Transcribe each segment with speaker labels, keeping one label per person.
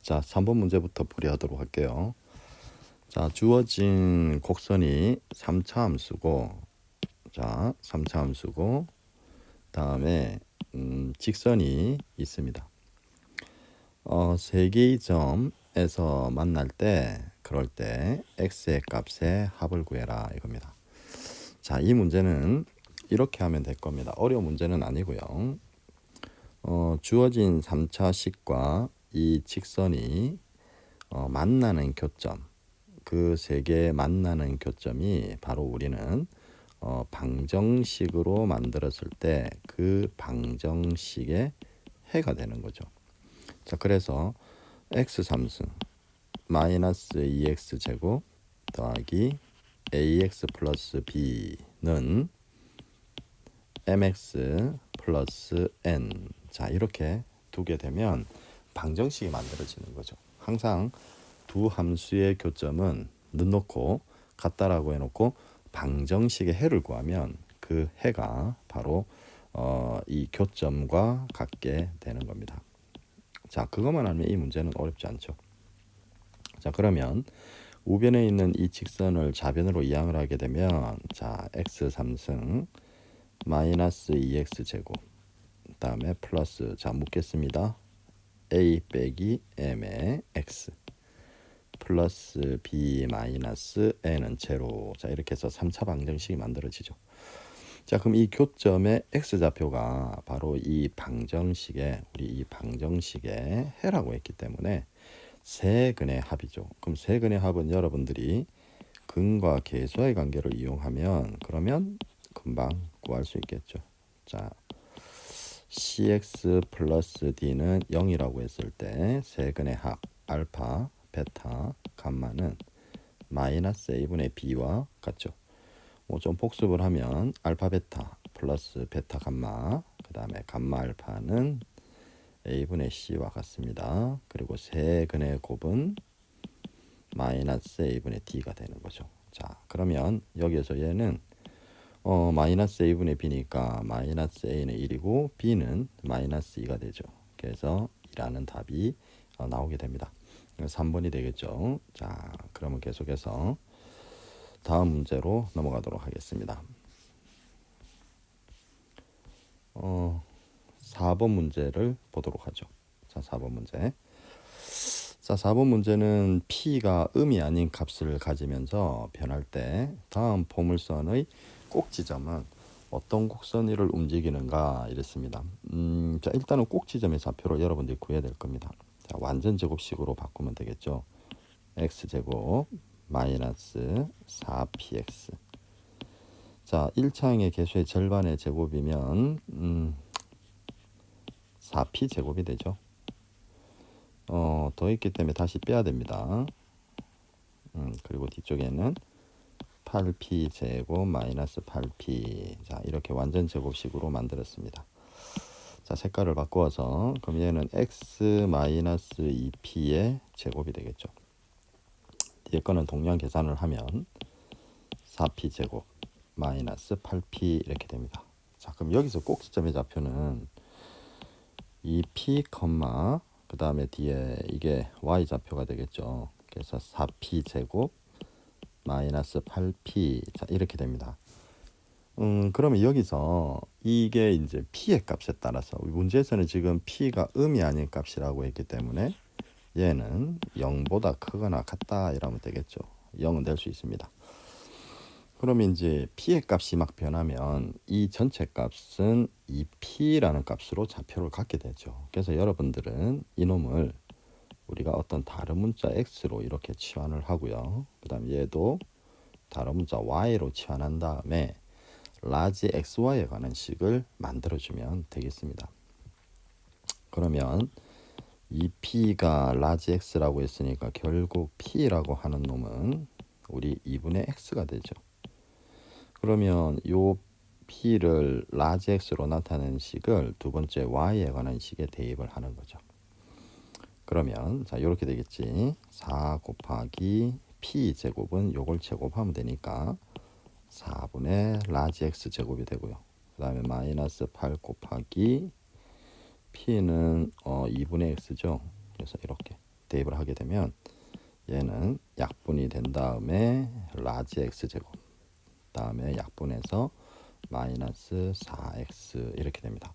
Speaker 1: 자, 3번 문제부터 풀이하도록 할게요. 자, 주어진 곡선이 3차 함수고, 자, 3차 함수고, 다음에 직선이 있습니다. 세 개의 점에서 만날 때, 그럴 때 x의 값의 합을 구해라 이겁니다. 자, 이 문제는 이렇게 하면 될 겁니다. 어려운 문제는 아니고요. 주어진 3차 식과 이 직선이 만나는 교점, 그 세 개 만나는 교점이 바로 우리는 방정식으로 만들었을 때 그 방정식의 해가 되는 거죠. 자, 그래서 x3승 마이너스 2x 제곱 더하기 ax 플러스 b는 mx 플러스 n. 자, 이렇게 두게 되면 방정식이 만들어지는 거죠. 항상 두 함수의 교점은 넣어놓고 같다라고 해놓고 방정식의 해를 구하면 그 해가 바로 이 교점과 같게 되는 겁니다. 자, 그것만 알면 이 문제는 어렵지 않죠. 자, 그러면 우변에 있는 이 직선을 좌변으로 이항을 하게 되면, 자, x3승 마이너스 2x 제곱 다음에 플러스, 자, 묻겠습니다. a 빼기 m의 x 플러스 b 마이너스 n은 제로. 자, 이렇게 해서 3차 방정식이 만들어지죠. 자, 그럼 이 교점의 x좌표가 바로 이 방정식의, 우리 이 방정식의 해라고 했기 때문에 세 근의 합이죠. 그럼 세 근의 합은 여러분들이 근과 계수의 관계를 이용하면 그러면 금방 구할 수 있겠죠. 자, cx 플러스 d는 0이라고 했을 때 세 근의 합 알파, 베타, 감마는 마이너스 a분의 b와 같죠. 좀 복습을 하면 알파 베타 플러스 베타 감마, 그 다음에 감마 알파는 a분의 c와 같습니다. 그리고 세 근의 곱은 마이너스 a분의 d가 되는 거죠. 자, 그러면 여기에서 얘는 마이너스 a분의 b니까 마이너스 a는 1이고 b는 마이너스 2가 되죠. 그래서 2라는 답이 나오게 됩니다. 3번이 되겠죠. 자, 그러면 계속해서 다음 문제로 넘어가도록 하겠습니다. 4번 문제를 보도록 하죠. 자, 4번 문제. 자, 4번 문제는 p가 음이 아닌 값을 가지면서 변할 때 다음 포물선의 꼭지점은 어떤 곡선위를 움직이는가 이랬습니다. 자, 일단은 꼭지점의 좌표를 여러분들이 구해야 될 겁니다. 자, 완전 제곱식으로 바꾸면 되겠죠. x제곱 마이너스 4px. 자, 1차항의 개수의 절반의 제곱이면 4p 제곱이 되죠. 더 있기 때문에 다시 빼야 됩니다. 그리고 뒤쪽에는 8p 제곱 마이너스 8p. 자, 이렇게 완전 제곱식으로 만들었습니다. 자, 색깔을 바꾸어서 그럼 얘는 x 마이너스 2p의 제곱이 되겠죠. 뒤에 거는 동량 계산을 하면 4p 제곱 마이너스 8p 이렇게 됩니다. 자, 그럼 여기서 꼭지점의 좌표는 2p, 그 다음에 뒤에 이게 y 좌표가 되겠죠. 그래서 4p 제곱 마이너스 8p. 자, 이렇게 됩니다. 그러면 여기서 이게 이제 p의 값에 따라서 문제에서는 지금 p가 음이 아닌 값이라고 했기 때문에 얘는 0보다 크거나 같다 이러면 되겠죠. 0은 될 수 있습니다. 그러면 이제 p의 값이 막 변하면 이 전체 값은 2p라는 값으로 좌표를 갖게 되죠. 그래서 여러분들은 이놈을 우리가 어떤 다른 문자 x로 이렇게 치환을 하고요. 그 다음 얘도 다른 문자 y로 치환한 다음에 라지 xy에 관한 식을 만들어주면 되겠습니다. 그러면 이 p가 라지 x라고 했으니까 결국 p라고 하는 놈은 우리 2분의 x가 되죠. 그러면 요 p를 라지 x로 나타내는 식을 두 번째 y에 관한 식에 대입을 하는 거죠. 그러면 자, 이렇게 되겠지. 4 곱하기 p 제곱은 요걸 제곱하면 되니까 4분의 라지 x 제곱이 되고요. 그 다음에 마이너스 8 곱하기 p는 2분의 x죠. 그래서 이렇게 대입을 하게 되면 얘는 약분이 된 다음에 라지 x제곱, 다음에 약분해서 마이너스 4x 이렇게 됩니다.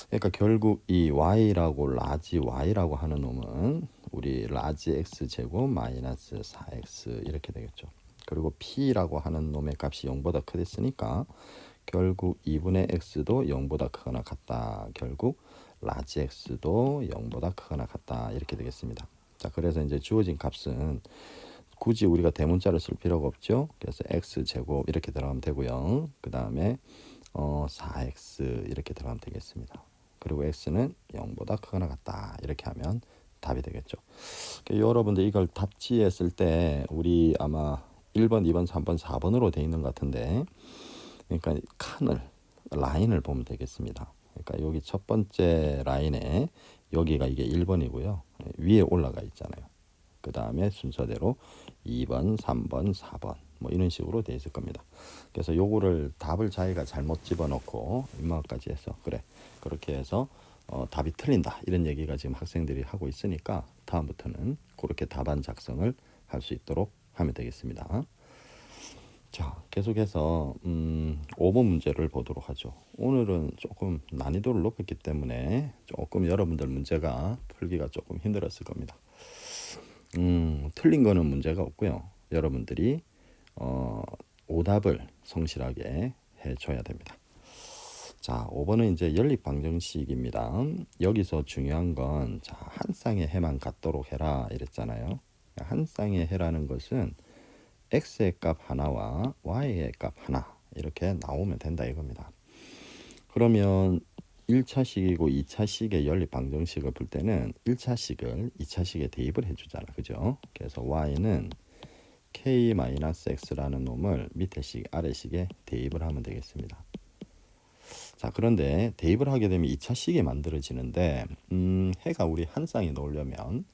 Speaker 1: 그러니까 결국 이 y라고 라지 y라고 하는 놈은 우리 라지 x제곱 마이너스 4x 이렇게 되겠죠. 그리고 p라고 하는 놈의 값이 0보다 크댔으니까 결국 2분의 x도 0보다 크거나 같다. 결국 라지 x도 0보다 크거나 같다. 이렇게 되겠습니다. 자, 그래서 이제 주어진 값은 굳이 우리가 대문자를 쓸 필요가 없죠. 그래서 x제곱 이렇게 들어가면 되고요. 그 다음에 4x 이렇게 들어가면 되겠습니다. 그리고 x는 0보다 크거나 같다. 이렇게 하면 답이 되겠죠. 여러분들 이걸 답지에 쓸 때 우리 아마 1번, 2번, 3번, 4번으로 돼 있는 것 같은데, 그러니까 칸을 라인을 보면 되겠습니다. 그러니까 여기 첫 번째 라인에 여기가 이게 1번이고요. 위에 올라가 있잖아요. 그 다음에 순서대로 2번, 3번, 4번 뭐 이런 식으로 돼 있을 겁니다. 그래서 요거를 답을 자기가 잘못 집어넣고 인마까지 해서 그래 그렇게 해서 답이 틀린다 이런 얘기가 지금 학생들이 하고 있으니까 다음부터는 그렇게 답안 작성을 할 수 있도록 하면 되겠습니다. 자, 계속해서 5번 문제를 보도록 하죠. 오늘은 조금 난이도를 높였기 때문에 조금 여러분들 문제가 풀기가 조금 힘들었을 겁니다. 틀린 거는 문제가 없고요. 여러분들이 오답을 성실하게 해줘야 됩니다. 자, 5번은 이제 연립 방정식입니다. 여기서 중요한 건 자, 한 쌍의 해만 같도록 해라 이랬잖아요. 한 쌍의 해라는 것은 x의 값 하나와 y의 값 하나 이렇게 나오면 된다 이겁니다. 그러면 1차식이고 2차식의 연립 방정식을 풀 때는 1차식을 2차식에 대입을 해주잖아. 그죠? 그래서 y는 k-x라는 놈을 밑에 식 아래식에 대입을 하면 되겠습니다. 자, 그런데 대입을 하게 되면 2차식이 만들어지는데 해가 우리 한 쌍이 나오려면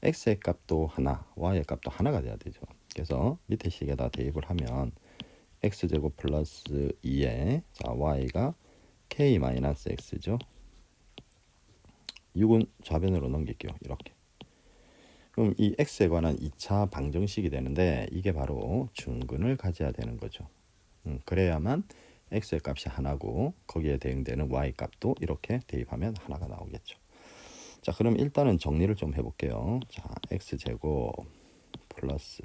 Speaker 1: x의 값도 하나, y의 값도 하나가 돼야 되죠. 그래서 밑에 식에다 대입을 하면 x제곱 플러스 2에 자, y가 k-x죠. 6은 좌변으로 넘길게요. 이렇게. 그럼 이 x에 관한 2차 방정식이 되는데 이게 바로 중근을 가져야 되는 거죠. 그래야만 x의 값이 하나고 거기에 대응되는 y 값도 이렇게 대입하면 하나가 나오겠죠. 자, 그럼 일단은 정리를 좀 해볼게요. 자, x제곱 플러스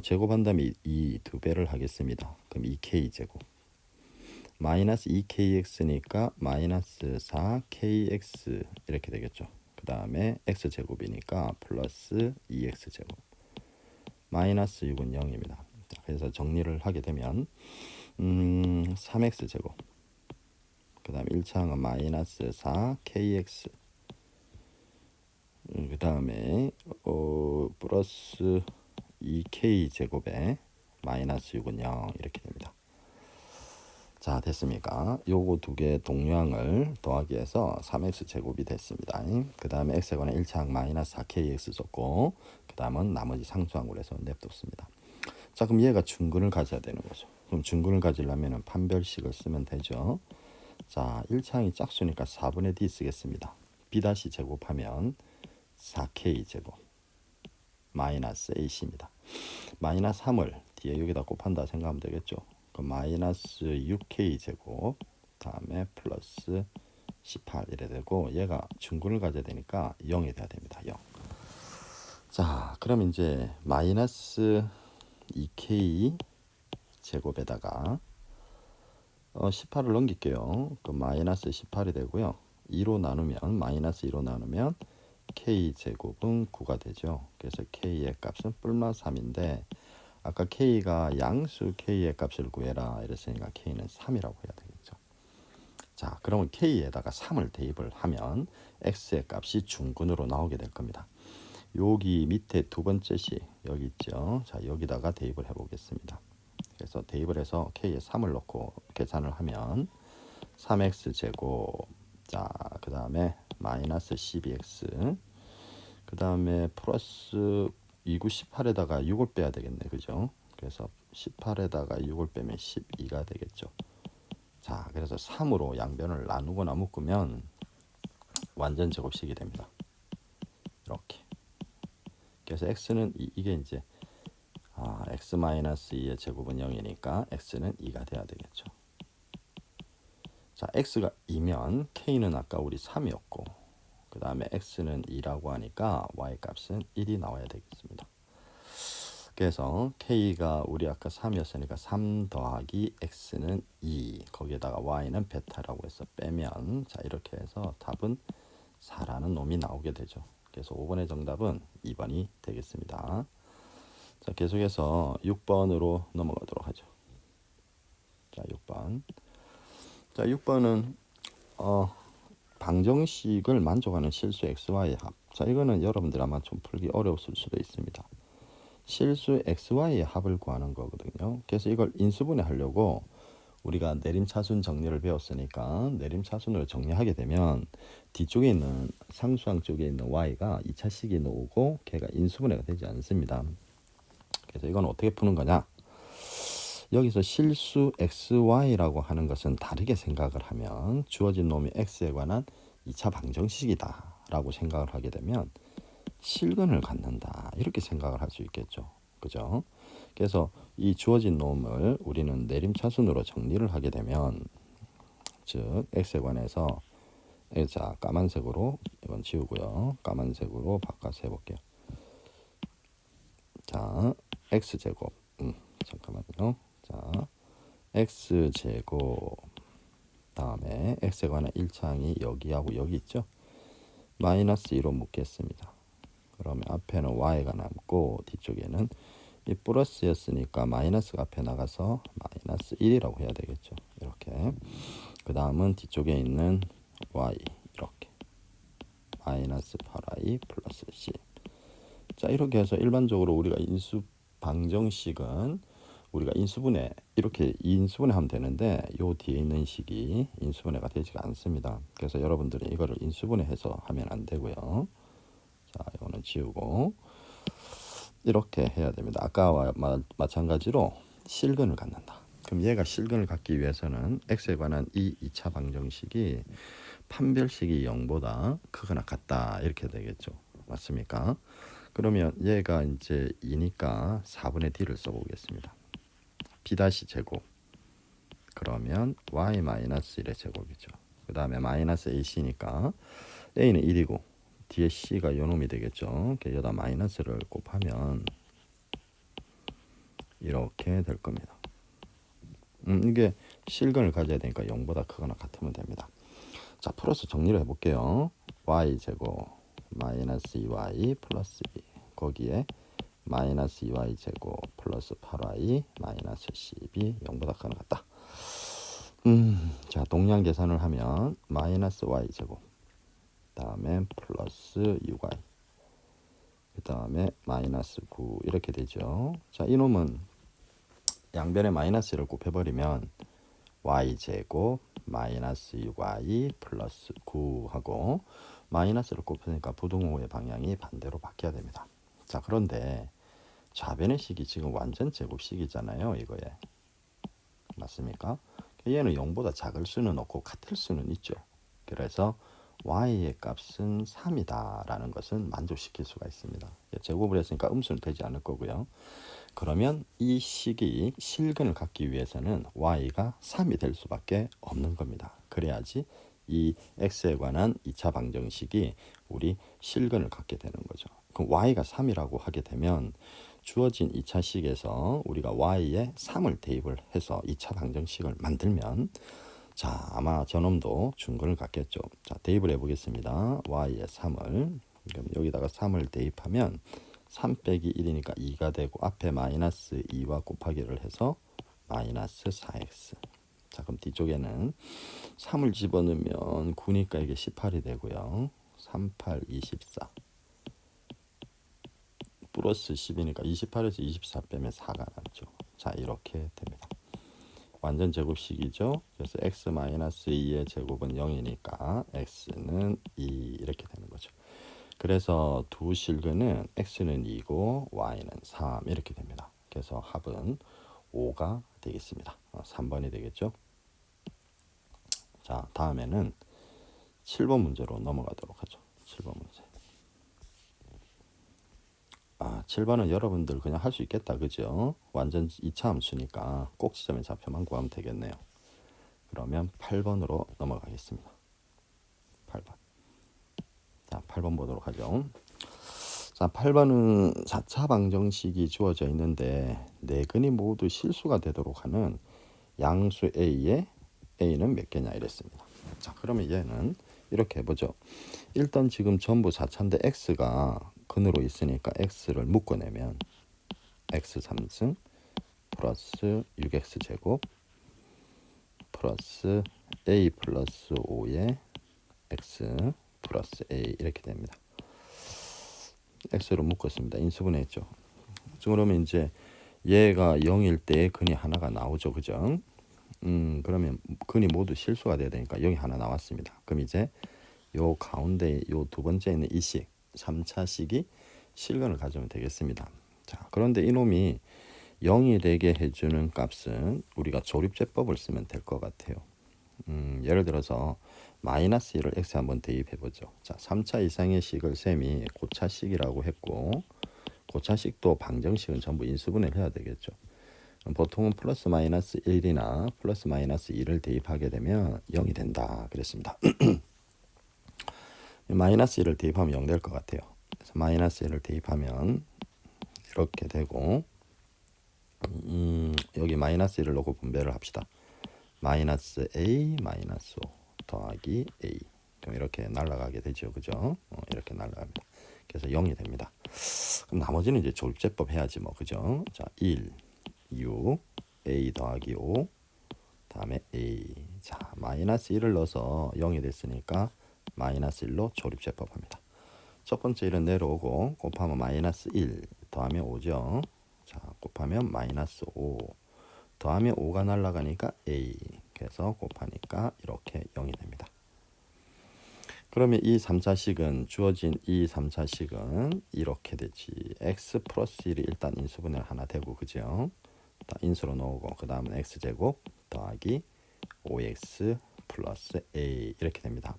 Speaker 1: 제곱한 다음에 이 두 배를 하겠습니다. 그럼 2k제곱 마이너스 2kx니까 마이너스 4kx 이렇게 되겠죠. 그 다음에 x제곱이니까 플러스 2x제곱 마이너스 6은 0입니다. 그래서 정리를 하게 되면 3x제곱 그 다음 1차항은 마이너스 4kx 그 다음에 플러스 2k제곱에 마이너스 6은 0 이렇게 됩니다. 자, 됐습니까? 요거 두 개 동량을 더하기 해서 3x제곱이 됐습니다. 그 다음에 x에 관한 1차항 마이너스 4kx 썼고 그 다음은 나머지 상수항으로 해서 냅뒀습니다. 자, 그럼 얘가 중근을 가져야 되는 거죠. 그럼 중근을 가지려면 판별식을 쓰면 되죠. 자, 1차항이 짝수니까 4분의 d 쓰겠습니다. b 다시 제곱하면 4k 제곱 마이너스 ac입니다. 마이너스 3을 뒤에 여기다 곱한다 생각하면 되겠죠. 그럼 마이너스 6k 제곱 다음에 플러스 18 이래 되고 얘가 중근을 가져야 되니까 0이 돼야 됩니다. 0. 자, 그럼 이제 마이너스 2k 제곱에다가 18을 넘길게요. 그럼 마이너스 18이 되고요. 2로 나누면 마이너스 2로 나누면 k제곱은 9가 되죠. 그래서 k의 값은 뿔마 3인데 아까 k가 양수 k의 값을 구해라 이랬으니까 k는 3이라고 해야 되겠죠. 자, 그러면 k에다가 3을 대입을 하면 x의 값이 중근으로 나오게 될 겁니다. 여기 밑에 두 번째 식 여기 있죠. 자, 여기다가 대입을 해보겠습니다. 그래서 대입을 해서 k에 3을 넣고 계산을 하면 3x제곱 자, 그 다음에 마이너스 12x 그 다음에 플러스 2구 18에다가 6을 빼야 되겠네. 그죠? 그래서 18에다가 6을 빼면 12가 되겠죠. 자, 그래서 3으로 양변을 나누거나 묶으면 완전 제곱식이 됩니다. 이렇게 그래서 x는 이게 이제 x-2의 제곱은 0이니까 x는 2가 돼야 되겠죠. 자, x가 2면 k는 아까 우리 3이었고 그 다음에 x는 2라고 하니까 y 값은 1이 나와야 되겠습니다. 그래서 k가 우리 아까 3이었으니까 3 더하기 x는 2 거기에다가 y는 베타라고 해서 빼면 자 이렇게 해서 답은 4라는 놈이 나오게 되죠. 그래서 5번의 정답은 2번이 되겠습니다. 자, 계속해서 6번으로 넘어가도록 하죠. 자, 6번. 자, 6번은 방정식을 만족하는 실수 xy의 합. 자, 이거는 여러분들 아마 좀 풀기 어려웠을 수도 있습니다. 실수 xy의 합을 구하는 거거든요. 그래서 이걸 인수분해하려고 우리가 내림차순 정리를 배웠으니까 내림차순으로 정리하게 되면 뒤쪽에 있는 상수항 쪽에 있는 y가 2차식이 나오고 걔가 인수분해가 되지 않습니다. 그래서 이건 어떻게 푸는 거냐? 여기서 실수 xy라고 하는 것은 다르게 생각을 하면 주어진 놈이 x에 관한 2차 방정식이다 라고 생각을 하게 되면 실근을 갖는다 이렇게 생각을 할 수 있겠죠. 그죠? 그래서 이 주어진 놈을 우리는 내림차순으로 정리를 하게 되면 즉 x에 관해서 자 까만색으로 이건 지우고요. 까만색으로 바꿔서 해볼게요. 자 x제곱 잠깐만요. 자 x제곱 다음에 x에 관한 1차항이 여기하고 여기 있죠. 마이너스 2로 묶겠습니다. 그러면 앞에는 y가 남고 뒤쪽에는 이 플러스였으니까 마이너스가 앞에 나가서 마이너스 1이라고 해야 되겠죠. 이렇게 그 다음은 뒤쪽에 있는 y 이렇게 마이너스 8y 플러스 c. 자 이렇게 해서 일반적으로 우리가 인수 방정식은 우리가 인수분해 이렇게 인수분해하면 되는데 요 뒤에 있는 식이 인수분해가 되지가 않습니다. 그래서 여러분들이 이거를 인수분해해서 하면 안 되고요. 자 이거는 지우고 이렇게 해야 됩니다. 아까와 마찬가지로 실근을 갖는다. 그럼 얘가 실근을 갖기 위해서는 x에 관한 이 2차 방정식이 판별식이 0보다 크거나 같다 이렇게 되겠죠. 맞습니까? 그러면 얘가 이제 2니까 4분의 d를 써보겠습니다. b 다시 제곱 그러면 y 마이너스 1의 제곱이죠. 그 다음에 마이너스 ac니까 a는 1이고 뒤에 c가 요놈이 되겠죠. 여기다 마이너스를 곱하면 이렇게 될 겁니다. 이게 실근을 가져야 되니까 0보다 크거나 같으면 됩니다. 자 플러스 정리를 해볼게요. y제곱 마이너스 2y 플러스 2 거기에 마이너스 2y 제곱 플러스 8y 마이너스 12 0보다 크거나 같다. 자 동량 계산을 하면 마이너스 y 제곱 다음에 플러스 6y 그 다음에 마이너스 9 이렇게 되죠. 자 이놈은 양변에 마이너스를 곱해버리면 y제곱 마이너스 6y 플러스 9하고 마이너스를 곱하니까 부등호의 방향이 반대로 바뀌어야 됩니다. 자 그런데 좌변의 식이 지금 완전 제곱식이잖아요. 이거에 맞습니까? 얘는 0보다 작을 수는 없고 같을 수는 있죠. 그래서 y의 값은 3이다 라는 것은 만족시킬 수가 있습니다. 제곱을 했으니까 음수는 되지 않을 거고요. 그러면 이 식이 실근을 갖기 위해서는 y가 3이 될 수밖에 없는 겁니다. 그래야지 이 x에 관한 2차 방정식이 우리 실근을 갖게 되는 거죠. 그럼 y가 3이라고 하게 되면 주어진 2차 식에서 우리가 y에 3을 대입을 해서 2차 방정식을 만들면 자 아마 저놈도 중근을 갖겠죠. 자 대입을 해보겠습니다. y에 3을 그럼 여기다가 3을 대입하면 3 빼기 1이니까 2가 되고 앞에 마이너스 2와 곱하기를 해서 마이너스 4x. 자 그럼 뒤쪽에는 3을 집어넣으면 9니까 이게 18이 되고요. 3, 8, 24 플러스 10이니까 28에서 24 빼면 4가 남죠. 자 이렇게 됩니다. 완전 제곱식이죠. 그래서 x-2의 제곱은 0이니까 x는 2 이렇게 되는 거죠. 그래서 두 실근은 x는 2고 y는 3 이렇게 됩니다. 그래서 합은 5가 되겠습니다. 3번이 되겠죠. 자 다음에는 7번 문제로 넘어가도록 하죠. 7번 문제. 자, 7번은 여러분들 그냥 할 수 있겠다. 그죠? 완전 2차 함수니까 꼭 지점의 좌표만 구하면 되겠네요. 그러면 8번으로 넘어가겠습니다. 8번. 자, 8번 보도록 하죠. 자, 8번은 4차 방정식이 주어져 있는데 네 근이 모두 실수가 되도록 하는 양수 A에 A는 몇 개냐 이랬습니다. 자, 그러면 얘는 이렇게 해보죠. 일단 지금 전부 4차인데 X가 근으로 있으니까 X를 묶어내면 X 3승 플러스 6X 제곱 플러스 A 플러스 5의 X 플러스 A 이렇게 됩니다. X로 묶었습니다. 인수분해했죠. 그러면 이제 얘가 0일 때 근이 하나가 나오죠. 그죠? 그러면 근이 모두 실수가 돼야 되니까 0이 하나 나왔습니다. 그럼 이제 요 가운데 요 두 번째 있는 이 식, 3차식이 실근을 가져오면 되겠습니다. 자, 그런데 이놈이 0이 되게 해주는 값은 우리가 조립제법을 쓰면 될 것 같아요. 예를 들어서 마이너스 1을 x에 한번 대입해보죠. 자, 3차 이상의 식을 셈이 고차식이라고 했고 고차식도 방정식은 전부 인수분해를 해야 되겠죠. 보통은 플러스 마이너스 1이나 플러스 마이너스 2를 대입하게 되면 0이 된다 그랬습니다. 마이너스 1을 대입하면 0 될 것 같아요. 그래서 마이너스 1을 대입하면 이렇게 되고 여기 마이너스 1을 놓고 분배를 합시다. 마이너스 A 마이너스 5 더하기 A 그럼 이렇게 날아가게 되죠. 그죠? 이렇게 날아갑니다. 그래서 0이 됩니다. 그럼 나머지는 이제 조립제법 해야지 뭐. 그죠? 자, 1, 6, A 더하기 5 다음에 A. 자, 마이너스 1을 넣어서 0이 됐으니까 마이너스 1로 조립제법 합니다. 첫 번째 1은 내려오고 곱하면 마이너스 1 더하면 5죠. 자, 곱하면 마이너스 5 더하면 5가 날아가니까 A 그래서 곱하니까 이렇게 0이 됩니다. 그러면 이 3차식은 주어진 이 3차식은 이렇게 되지. x 플러스 1이 일단 인수분해 하나 되고 그죠? 인수로 넣고 그 다음은 x제곱 더하기 5x 플러스 a 이렇게 됩니다.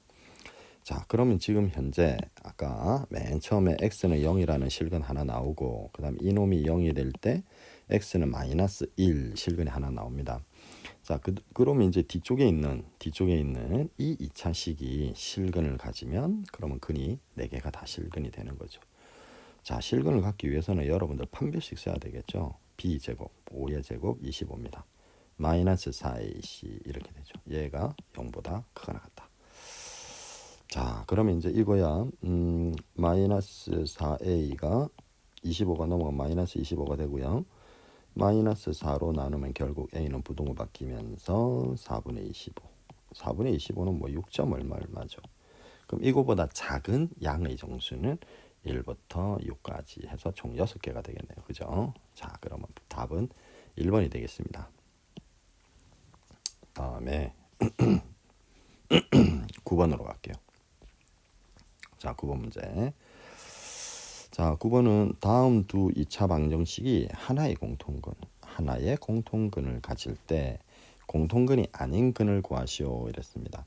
Speaker 1: 자, 그러면 지금 현재 아까 맨 처음에 x는 0이라는 실근 하나 나오고 그 다음 이놈이 0이 될 때 x는 마이너스 1 실근이 하나 나옵니다. 자, 그러면 이제 뒤쪽에 있는 이 2차식이 실근을 가지면 그러면 근이 4개가 다 실근이 되는 거죠. 자, 실근을 갖기 위해서는 여러분들 판별식 써야 되겠죠. b제곱 5의 제곱 25입니다. 마이너스 4ac 이렇게 되죠. 얘가 0보다 크거나 같다. 자, 그러면 이제 이거야 마이너스 4a가 25가 넘어가면 마이너스 25가 되고요. 마이너스 4로 나누면 결국 a는 부동을 바뀌면서 4분의 25. 4분의 25는 뭐 6점 얼마죠. 그럼 이거보다 작은 양의 정수는 1부터 6까지 해서 총 6개가 되겠네요. 그죠? 자, 그러면 답은 1번이 되겠습니다. 다음에 9번으로 갈게요. 자, 9번 문제. 자, 9번은 다음 두 2차 방정식이 하나의 공통근을 가질 때 공통근이 아닌 근을 구하시오 이랬습니다.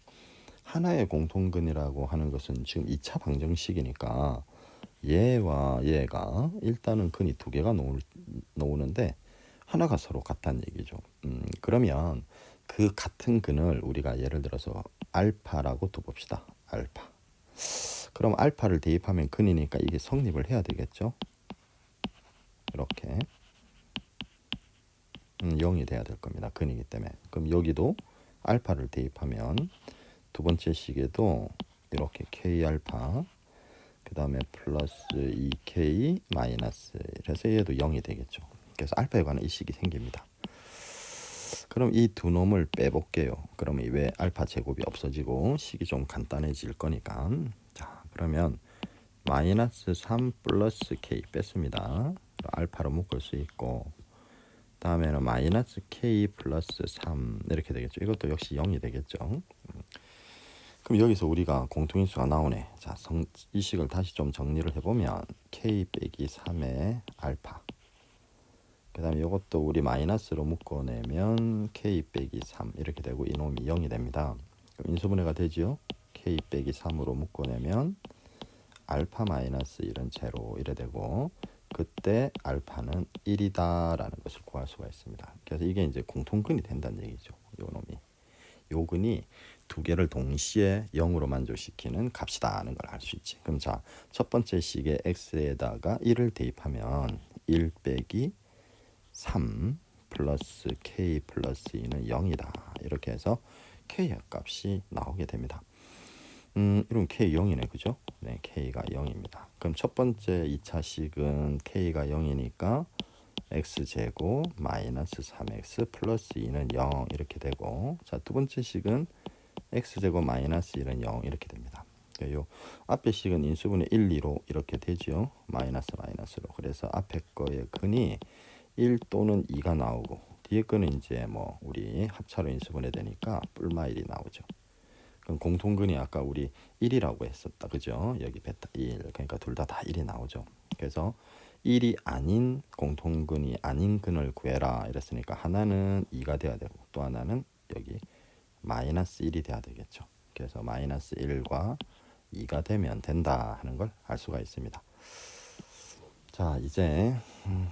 Speaker 1: 하나의 공통근이라고 하는 것은 지금 2차 방정식이니까 얘와 얘가 일단은 근이 2개가 나오는데 하나가 서로 같다는 얘기죠. 그러면 그 같은 근을 우리가 예를 들어서 알파라고 둬봅시다. 알파. 그럼 알파를 대입하면 근이니까 이게 성립을 해야 되겠죠. 이렇게 0이 돼야 될 겁니다. 근이기 때문에. 그럼 여기도 알파를 대입하면 두 번째 식에도 이렇게 k 알파 그 다음에 플러스 2k 마이너스 그래서 얘도 0이 되겠죠. 그래서 알파에 관한 이 식이 생깁니다. 그럼 이 두 놈을 빼볼게요. 그러면 왜 알파 제곱이 없어지고 식이 좀 간단해질 거니까. 자, 그러면 마이너스 3 플러스 k 뺐습니다. 알파로 묶을 수 있고 다음에는 마이너스 k 플러스 3 이렇게 되겠죠. 이것도 역시 0이 되겠죠. 그럼 여기서 우리가 공통인수가 나오네. 자, 이 식을 다시 좀 정리를 해보면 k 빼기 3의 알파 그 다음에 이것도 우리 마이너스로 묶어내면 k 빼기 3 이렇게 되고 이놈이 0이 됩니다. 그럼 인수분해가 되지요. k 빼기 3으로 묶어내면 알파 마이너스 1은 제로 이래 되고 그때 알파는 1이다라는 것을 구할 수가 있습니다. 그래서 이게 이제 공통근이 된다는 얘기죠. 요 놈이. 요 근이 두 개를 동시에 0으로 만족시키는 값이다는 걸 알 수 있지. 그럼 자, 첫 번째 식의 x에다가 1을 대입하면 1 빼기 3 플러스 k 플러스 2는 0이다. 이렇게 해서 k의 값이 나오게 됩니다. 이런 k 0이네, 그죠? 네, k가 0입니다. 그럼 첫 번째 2차 식은 k가 0이니까 x제곱 마이너스 3x 플러스 2는 0 이렇게 되고, 자, 두 번째 식은 x제곱 마이너스 1은 0 이렇게 됩니다. 요 앞에 식은 인수분해 1, 2로 이렇게 되죠. 마이너스 마이너스로. 그래서 앞에 거의 근이 1 또는 2가 나오고, 뒤에 거는 이제 뭐 우리 합차로 인수분해 되니까 뿔마 1이 나오죠. 그럼 공통근이 아까 우리 1이라고 했었다, 그죠? 여기 베타 1, 그러니까 둘 다 1이 나오죠. 그래서 1이 아닌 공통근이 아닌 근을 구해라 이랬으니까 하나는 2가 돼야 되고 또 하나는 여기 마이너스 1이 돼야 되겠죠. 그래서 마이너스 1과 2가 되면 된다 하는 걸 알 수가 있습니다. 자, 이제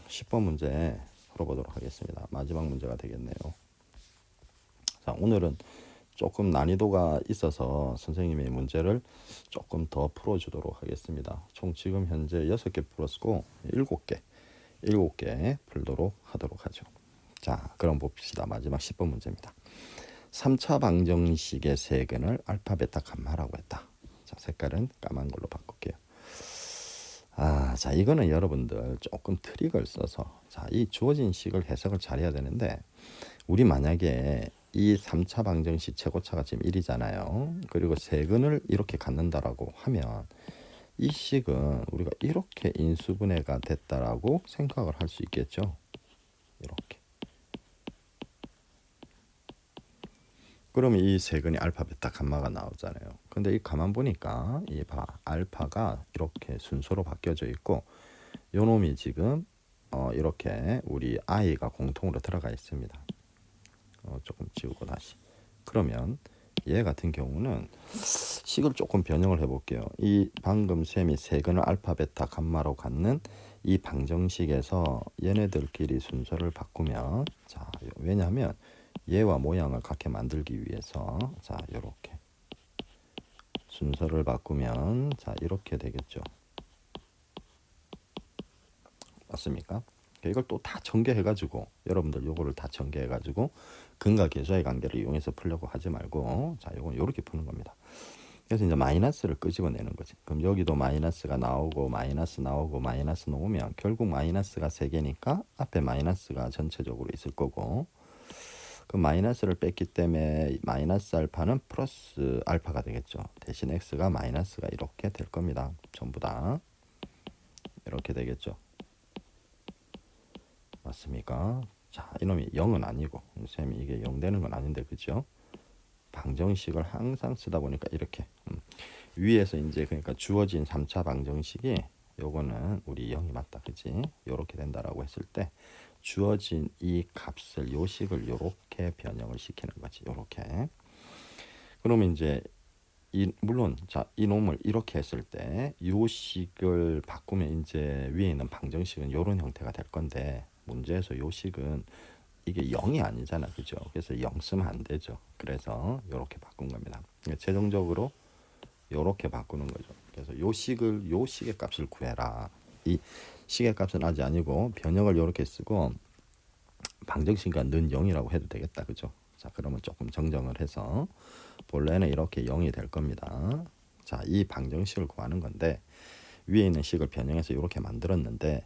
Speaker 1: 10번 문제 풀어보도록 하겠습니다. 마지막 문제가 되겠네요. 자, 오늘은 조금 난이도가 있어서 선생님의 문제를 조금 더 풀어주도록 하겠습니다. 총 지금 현재 6개 풀었고 7개 풀도록 하도록 하죠. 자, 그럼 봅시다. 마지막 10번 문제입니다. 3차 방정식의 세근을 알파, 베타, 감마라고 했다. 자, 색깔은 까만 걸로 바꿀게요. 자, 이거는 여러분들 조금 트릭을 써서, 자, 이 주어진 식을 해석을 잘 해야 되는데, 우리 만약에 이 3차 방정식 최고차가 지금 1이잖아요. 그리고 세근을 이렇게 갖는다라고 하면 이 식은 우리가 이렇게 인수분해가 됐다라고 생각을 할 수 있겠죠. 이렇게. 그러면 이 세근이 알파, 베타, 감마가 나오잖아요. 근데 이 가만 보니까 이 알파가 이렇게 순서로 바뀌어져 있고 요 놈이 지금 이렇게 우리 i가 공통으로 들어가 있습니다. 조금 지우고 다시. 그러면 얘 같은 경우는 식을 조금 변형을 해볼게요. 이 방금 셈이 세근을 알파, 베타, 감마로 갖는 이 방정식에서 얘네들끼리 순서를 바꾸면, 자, 왜냐하면 얘와 모양을 같게 만들기 위해서, 자, 이렇게 순서를 바꾸면, 자, 이렇게 되겠죠. 맞습니까? 이걸 또 다 전개해가지고 여러분들 요거를 다 전개해가지고 근과 계수의 관계를 이용해서 풀려고 하지 말고, 자, 요건 요렇게 푸는 겁니다. 그래서 이제 마이너스를 끄집어내는 거지. 그럼 여기도 마이너스가 나오고 마이너스 나오고 마이너스 나오면 결국 마이너스가 3개니까 앞에 마이너스가 전체적으로 있을 거고, 그 마이너스를 뺐기 때문에 마이너스 알파는 플러스 알파가 되겠죠. 대신 x가 마이너스가 이렇게 될 겁니다. 전부 다 이렇게 되겠죠. 맞습니까? 자, 이놈이 0은 아니고, 쌤이 이게 0 되는 건 아닌데, 그죠? 방정식을 항상 쓰다 보니까 이렇게 위에서 이제 그러니까 주어진 3차 방정식이 요거는 우리 0이 맞다, 그지? 요렇게 된다라고 했을 때 주어진 이 값을 요 식을 요렇게 변형을 시키는 거지, 요렇게. 그러면 이제 물론 자, 이 놈을 이렇게 했을 때 요 식을 바꾸면 이제 위에 있는 방정식은 요런 형태가 될 건데, 문제에서 요 식은 이게 0이 아니잖아, 그죠? 그래서 0 쓰면 안 되죠. 그래서 요렇게 바꾼 겁니다. 최종적으로 요렇게 바꾸는 거죠. 그래서 요 식의 값을 구해라. 이 식의 값은 아직 아니고 변형을 요렇게 쓰고 방정식과 는 0이라고 해도 되겠다, 그죠? 자, 그러면 조금 정정을 해서 본래는 이렇게 0이 될 겁니다. 자, 이 방정식을 구하는 건데 위에 있는 식을 변형해서 이렇게 만들었는데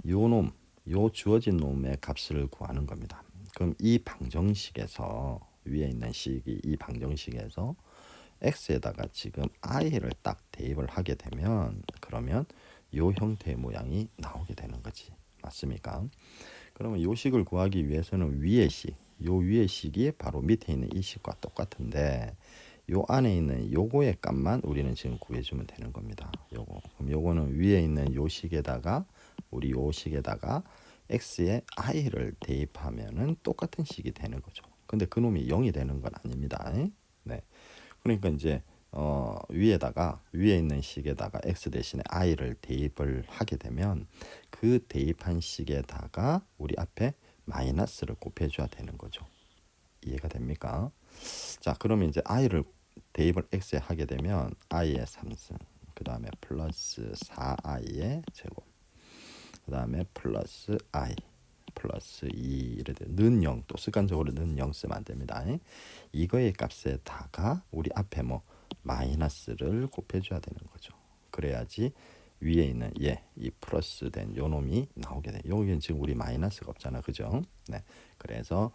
Speaker 1: 요 주어진 놈의 값을 구하는 겁니다. 그럼 이 방정식에서 위에 있는 식이 이 방정식에서 x에다가 지금 i를 딱 대입을 하게 되면 그러면 요 형태의 모양이 나오게 되는 거지. 맞습니까? 그러면 요 식을 구하기 위해서는 요 위의 식이 바로 밑에 있는 이 식과 똑같은데 요 안에 있는 요거의 값만 우리는 지금 구해주면 되는 겁니다. 그럼 요거는 위에 있는 요 식에다가 우리 요 식에다가 x의 i를 대입하면은 똑같은 식이 되는 거죠. 근데 그놈이 0이 되는 건 아닙니다. 네. 그러니까 이제 위에 있는 식에다가 x 대신에 i를 대입을 하게 되면 그 대입한 식에다가 우리 앞에 마이너스를 곱해줘야 되는 거죠. 이해가 됩니까? 자, 그러면 이제 i를 대입을 x에 하게 되면 i의 3승, 그 다음에 플러스 4i의 제곱, 그 다음에 플러스 i 플러스 2 이렇게 는 0, 또 습관적으로 는 0 쓰면 안 됩니다. 이거의 값에다가 우리 앞에 뭐 마이너스를 곱해줘야 되는 거죠. 그래야지 위에 있는 이 플러스 된 요 놈이 나오게 돼. 여기는 지금 우리 마이너스가 없잖아, 그죠? 네, 그래서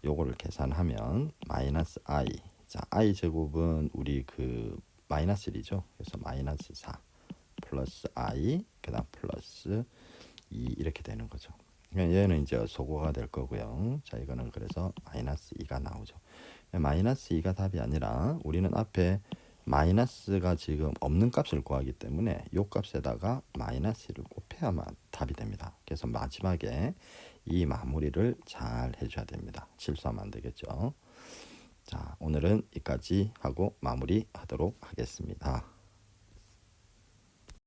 Speaker 1: 요거를 계산하면 마이너스 i. 자, i 제곱은 우리 그 마이너스 1이죠. 그래서 마이너스 4 플러스 i 그다음 플러스 2 이렇게 되는 거죠. 얘는 이제 소거가 될 거고요. 자, 이거는 그래서 마이너스 2가 나오죠. 마이너스 2가 답이 아니라 우리는 앞에 마이너스가 지금 없는 값을 구하기 때문에 이 값에다가 마이너스를 곱해야만 답이 됩니다. 그래서 마지막에 이 마무리를 잘 해줘야 됩니다. 실수하면 안 되겠죠. 자, 오늘은 여기까지 하고 마무리하도록 하겠습니다.